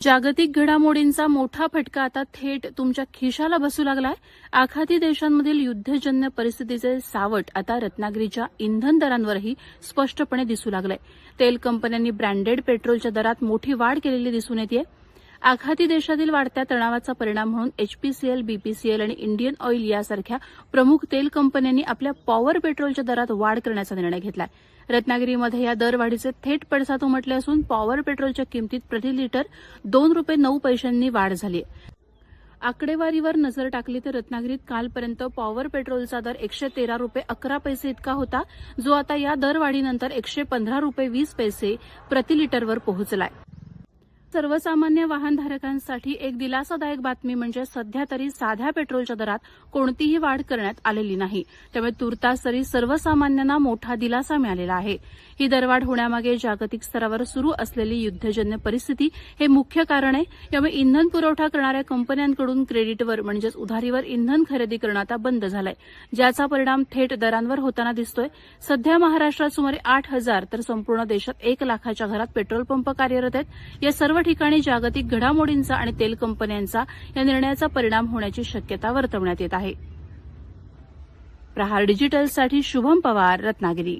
जागतिक घडामोडींचा मोठा फटका आता थेट तुमच्या खिशाला बसू लागलाय. आखाती देशांमधील युद्धजन्य परिस्थितीचे सावट आता रत्नागिरीच्या इंधन दरांवरही स्पष्टपणे दिसू लागलंय. तेल कंपन्यांनी ब्रँडेड पेट्रोलच्या दरात मोठी वाढ केलेली दिसून येतेय. आखाती देशातील वाढत्या तणावाचा परिणाम म्हणून एचपीसीएल, बीपीसीएल आणि इंडियन ऑइल यासारख्या प्रमुख तेल कंपन्यांनी आपल्या पॉवर पेट्रोलच्या दरात वाढ करण्याचा निर्णय घेतलाय. रत्नागिरीमध्ये या दरवाढीचे थेट पडसाद उमटले असून पॉवर पेट्रोलच्या किमतीत प्रति लिटर ₹2.09 वाढ झाली आहे. आकडेवारीवर नजर टाकली तर रत्नागिरीत कालपर्यंत पॉवर पेट्रोलचा दर ₹113.11 इतका होता, जो आता या दरवाढीनंतर ₹115.20 प्रति लिटरवर पोहोचलाय. सर्वसामान्य वाहनधारकांसाठी एक दिलासादायक बातमी म्हणजे सध्या तरी साध्या पेट्रोलच्या दरात कोणतीही वाढ करण्यात आलेली नाही. त्यामुळे तूर्तास तरी सर्वसामान्यांना मोठा दिलासा मिळालेला आहे. ही दरवाढ होण्यामागे जागतिक स्तरावर सुरू असलेली युद्धजन्य परिस्थिती हे मुख्य कारण आहे. यामुळे इंधन पुरवठा करणाऱ्या कंपन्यांकडून क्रेडिटवर म्हणजेच उधारीवर इंधन खरेदी करणं आता बंद झालंय, ज्याचा परिणाम थेट दरांवर होताना दिसतोय. सध्या महाराष्ट्रात सुमारे 8,000 तर संपूर्ण देशात 1 लाखाच्या घरात पेट्रोल पंप कार्यरत आहेत. या सर्व ठिकाणी जागतिक घडामोडींचा आणि तेल कंपन्यांचा या निर्णयाचा परिणाम होण्याची शक्यता वर्तवण्यात येत आहे. प्रहार डिजिटलसाठी शुभम पवार, रत्नागिरी.